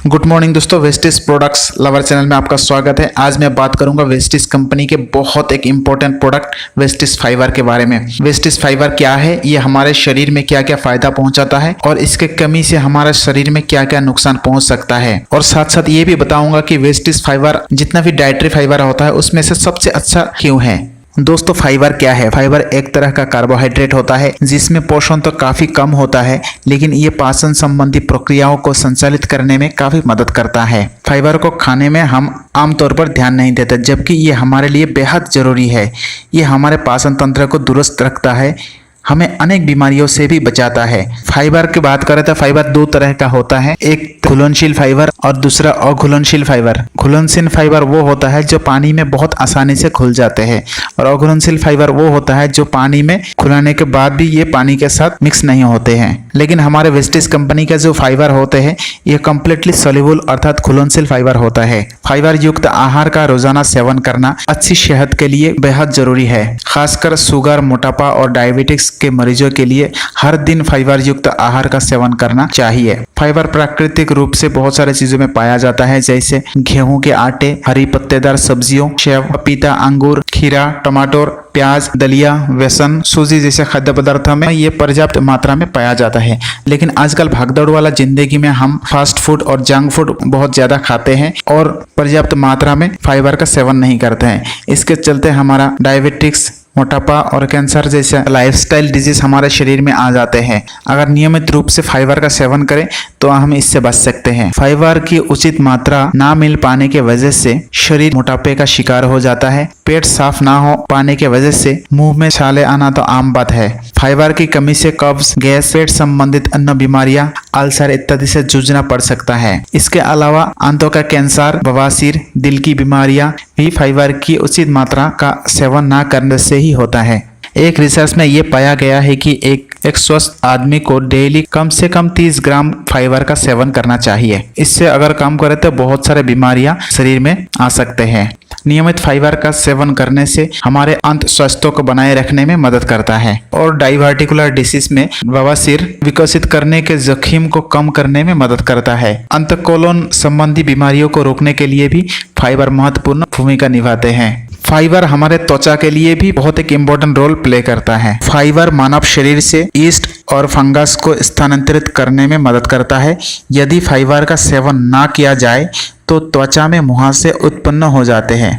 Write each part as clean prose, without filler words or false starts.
Good morning दोस्तों, Vestige products lover channel में आपका स्वागत है। आज मैं बात करूंगा वेस्टिज कंपनी के बहुत एक इम्पोर्टेंट प्रोडक्ट वेस्टिज फाइबर के बारे में। वेस्टिज फाइबर क्या है, ये हमारे शरीर में क्या क्या फायदा पहुंचाता है और इसके कमी से हमारे शरीर में क्या क्या नुकसान पहुंच सकता है। और साथ साथ ये भी बताऊंगा कि वेस्टिज फाइबर जितना भी डाइटरी फाइबर होता है उसमें से सबसे अच्छा क्यों है। दोस्तों, फाइबर क्या है? फाइबर एक तरह का कार्बोहाइड्रेट होता है जिसमें पोषण तो काफी कम होता है, लेकिन ये पाचन संबंधी प्रक्रियाओं को संचालित करने में काफी मदद करता है। फाइबर को खाने में हम आमतौर पर ध्यान नहीं देते, जबकि ये हमारे लिए बेहद जरूरी है। ये हमारे पाचन तंत्र को दुरुस्त रखता है, हमें अनेक बीमारियों से भी बचाता है। फाइबर की बात करें तो फाइबर दो तरह का होता है, एक घुलनशील फाइबर और दूसरा अघुलनशील फाइबर। घुलनशील फाइबर वो होता है जो पानी में बहुत आसानी से घुल जाते हैं और अघुलनशील फाइबर वो होता है जो पानी में घुलाने के बाद भी ये पानी के साथ मिक्स नहीं होते हैं। लेकिन हमारे वेस्टिज कंपनी का जो फाइबर होते हैं ये कम्प्लीटली सोल्यूबल अर्थात घुलनशील फाइबर होता है। फाइबर युक्त आहार का रोजाना सेवन करना अच्छी सेहत के लिए बेहद जरूरी है। खासकर शुगर, मोटापा और डायबिटिक्स के मरीजों के लिए हर दिन फाइबर युक्त आहार का सेवन करना चाहिए। फाइबर प्राकृतिक रूप से बहुत सारे चीजों में पाया जाता है, जैसे गेहूं के आटे, हरी पत्तेदार सब्जियों, सेव, पपीता, अंगूर, खीरा, टमाटर, प्याज, दलिया, बेसन, सूजी जैसे खाद्य पदार्थों में ये पर्याप्त मात्रा में पाया जाता है। लेकिन आजकल भागदौड़ वाला जिंदगी में हम फास्ट फूड और जंक फूड बहुत ज्यादा खाते हैं और पर्याप्त मात्रा में फाइबर का सेवन नहीं करते हैं। इसके चलते हमारा डायबिटिक्स, मोटापा और कैंसर जैसे लाइफस्टाइल डिजीज हमारे शरीर में आ जाते हैं। अगर नियमित रूप से फाइबर का सेवन करें तो हम इससे बच सकते हैं। फाइबर की उचित मात्रा ना मिल पाने के वजह से शरीर मोटापे का शिकार हो जाता है। पेट साफ ना हो पाने के वजह से मुंह में छाले आना तो आम बात है। फाइबर की कमी से कब्ज, गैस, पेट संबंधित अन्य बीमारियां, अल्सर इत्यादि से जूझना पड़ सकता है। इसके अलावा आंतों का कैंसर, बवासीर, दिल की बीमारियां भी फाइबर की उचित मात्रा का सेवन ना करने से ही होता है। एक रिसर्च में ये पाया गया है कि एक स्वस्थ आदमी को डेली कम से कम 30 ग्राम फाइबर का सेवन करना चाहिए। इससे अगर कम करे तो बहुत सारे बीमारियां शरीर में आ सकते हैं। नियमित फाइबर का सेवन करने से हमारे अंत स्वास्थ्य को बनाए रखने में मदद करता है और डाइवर्टिकुलर डिसीज में बवासीर विकसित करने के जोखिम को कम करने में मदद करता है। अंतःकोलन संबंधी बीमारियों को रोकने के लिए भी फाइबर महत्वपूर्ण भूमिका निभाते हैं। फाइबर हमारे त्वचा के लिए भी बहुत एक इम्पोर्टेंट रोल प्ले करता है। फाइबर मानव शरीर से ईस्ट और फंगस को स्थानांतरित करने में मदद करता है। यदि फाइबर का सेवन ना किया जाए तो त्वचा में मुहासे उत्पन्न हो जाते हैं।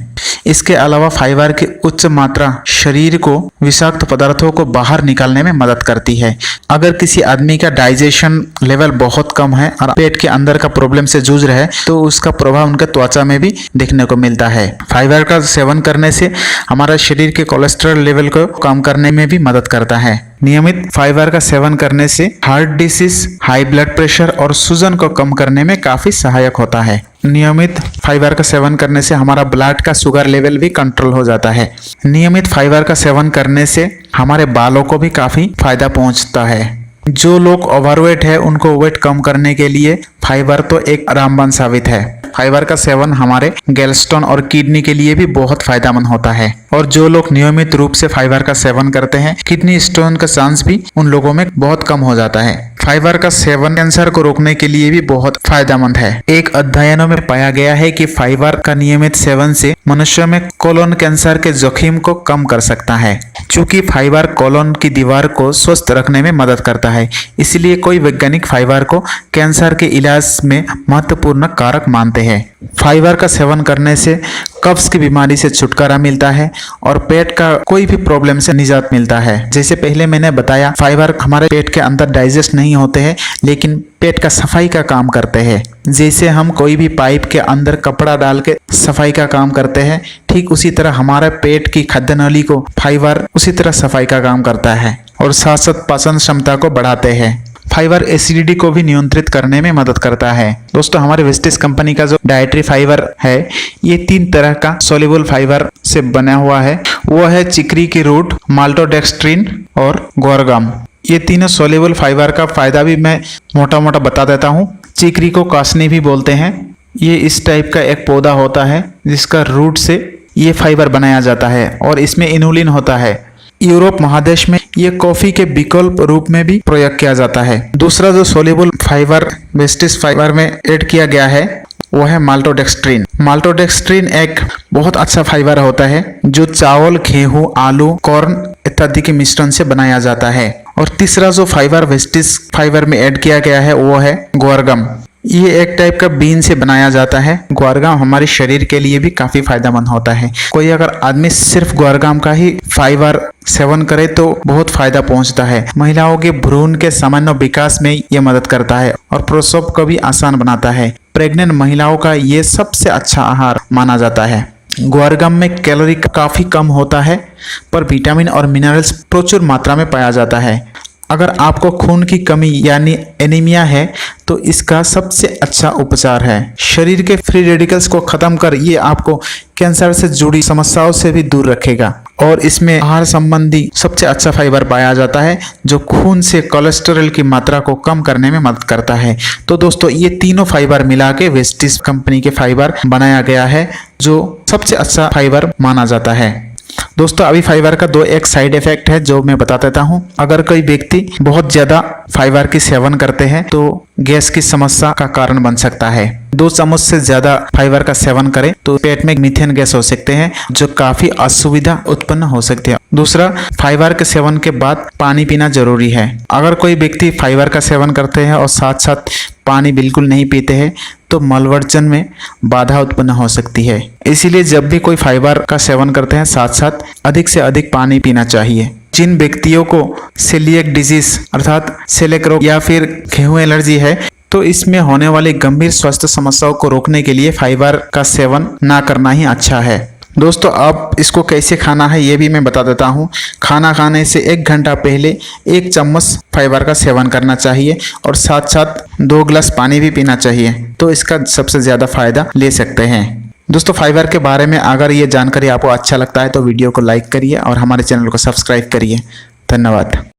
इसके अलावा फाइबर की उच्च मात्रा शरीर को विषाक्त पदार्थों को बाहर निकालने में मदद करती है। अगर किसी आदमी का डाइजेशन लेवल बहुत कम है और पेट के अंदर का प्रॉब्लम से जूझ रहे हैं तो उसका प्रभाव उनके त्वचा में भी देखने को मिलता है। फाइबर का सेवन करने से हमारा शरीर के कोलेस्ट्रॉल लेवल को कम करने में भी मदद करता है। नियमित फाइबर का सेवन करने से heart disease, high blood pressure और सूजन को कम करने में काफी सहायक होता है। नियमित फाइबर का सेवन करने से हमारा ब्लड का शुगर लेवल भी कंट्रोल हो जाता है। नियमित फाइबर का सेवन करने से हमारे बालों को भी काफी फायदा पहुंचता है। जो लोग ओवरवेट है उनको वेट कम करने के लिए फाइबर तो एक रामबाण साबित है। फाइबर का सेवन हमारे गैलस्टोन और किडनी के लिए भी बहुत फायदेमंद होता है और जो लोग नियमित रूप से फाइबर का सेवन करते हैं किडनी स्टोन का चांस भी उन लोगों में बहुत कम हो जाता है। फाइबर का सेवन कैंसर को रोकने के लिए भी बहुत फायदेमंद है। एक अध्ययनों में पाया गया है कि फाइबर का नियमित सेवन से मनुष्यों में कोलन कैंसर के जोखिम को कम कर सकता है। चूंकि फाइबर कोलन की दीवार को स्वस्थ रखने में मदद करता है, इसलिए कोई वैज्ञानिक फाइबर को कैंसर के इलाज में महत्वपूर्ण कारक मानते हैं। फाइबर का सेवन करने से कब्ज की बीमारी से छुटकारा मिलता है और पेट का कोई भी प्रॉब्लम से निजात मिलता है। जैसे पहले मैंने बताया, फाइबर हमारे पेट के अंदर डाइजेस्ट नहीं होते हैं लेकिन पेट का सफाई का काम करते हैं। जैसे हम कोई भी पाइप के अंदर कपड़ा डाल के सफाई का काम करते हैं, ठीक उसी तरह हमारे पेट की खाद्य नली को फाइबर उसी तरह सफाई का काम करता है और साथ साथ पाचन क्षमता को बढ़ाते हैं। फाइबर एसिडिटी को भी नियंत्रित करने में मदद करता है। दोस्तों, हमारे वेस्टिज कंपनी का जो डाइटरी फाइबर है ये 3 तरह का सोल्यूबल फाइबर से बना हुआ है। वो है चिकरी की रूट, माल्टोडेक्स्ट्रिन और गोरगम। ये तीनों सोल्यूबल फाइबर का फायदा भी मैं मोटा मोटा बता देता हूँ। चिकरी को कासनी भी बोलते हैं। ये इस टाइप का एक पौधा होता है जिसका रूट से ये फाइबर बनाया जाता है और इसमें इनुलिन होता है। यूरोप महादेश में ये कॉफी के विकल्प रूप में भी प्रयोग किया जाता है। दूसरा जो सोल्यूबल फाइबर वेस्टिस फाइबर में ऐड किया गया है वो है माल्टोडेक्स्ट्रीन। माल्टोडेक्स्ट्रीन एक बहुत अच्छा फाइबर होता है जो चावल, गेहूं, आलू, कॉर्न इत्यादि के मिश्रण से बनाया जाता है। और तीसरा जो फाइबर वेस्टिस फाइबर में ऐड किया गया है वो है ग्वारगम। ये एक टाइप का बीन से बनाया जाता है। ग्वारगम हमारे शरीर के लिए भी काफी फायदेमंद होता है। कोई अगर आदमी सिर्फ ग्वारगम का ही फाइबर सेवन करे तो बहुत फायदा पहुंचता है। महिलाओं के भ्रूण के सामान्य विकास में ये मदद करता है और प्रसव को भी आसान बनाता है। प्रेग्नेंट महिलाओं का ये सबसे अच्छा आहार माना जाता है। ग्वारगम में कैलोरी काफी कम होता है पर विटामिन और मिनरल्स प्रचुर मात्रा में पाया जाता है। अगर आपको खून की कमी यानी एनीमिया है तो इसका सबसे अच्छा उपचार है। शरीर के फ्री रेडिकल्स को खत्म कर ये आपको कैंसर से जुड़ी समस्याओं से भी दूर रखेगा। और इसमें आहार संबंधी सबसे अच्छा फाइबर पाया जाता है जो खून से कोलेस्टेरॉल की मात्रा को कम करने में मदद करता है। तो दोस्तों ये तीनों फाइबर मिला के वेस्टिस कंपनी के फाइबर बनाया गया है जो सबसे अच्छा फाइबर माना जाता है। दोस्तों अभी फाइबर का एक साइड इफेक्ट है जो मैं बता देता हूँ। अगर कोई व्यक्ति बहुत ज्यादा फाइबर की सेवन करते हैं तो गैस की समस्या का कारण बन सकता है। 2 चम्मच से ज्यादा फाइबर का सेवन करें तो पेट में मीथेन गैस हो सकते हैं जो काफी असुविधा उत्पन्न हो सकती है। दूसरा, फाइबर के सेवन के बाद पानी पीना जरूरी है। अगर कोई व्यक्ति फाइबर का सेवन करते हैं और साथ साथ पानी बिल्कुल नहीं पीते हैं तो मलवर्जन में बाधा उत्पन्न हो सकती है। इसीलिए जब भी कोई फाइबर का सेवन करते हैं साथ साथ अधिक से अधिक पानी पीना चाहिए। जिन व्यक्तियों को सेलिएक डिजीज अर्थात सेलेक रोग या फिर गेहूं एलर्जी है तो इसमें होने वाली गंभीर स्वास्थ्य समस्याओं को रोकने के लिए फाइबर का सेवन ना करना ही अच्छा है। दोस्तों अब इसको कैसे खाना है ये भी मैं बता देता हूँ। खाना खाने से 1 घंटा पहले 1 चम्मच फाइबर का सेवन करना चाहिए और साथ साथ 2 गिलास पानी भी पीना चाहिए तो इसका सबसे ज़्यादा फायदा ले सकते हैं। दोस्तों फाइबर के बारे में अगर ये जानकारी आपको अच्छा लगता है तो वीडियो को लाइक करिए और हमारे चैनल को सब्सक्राइब करिए। धन्यवाद।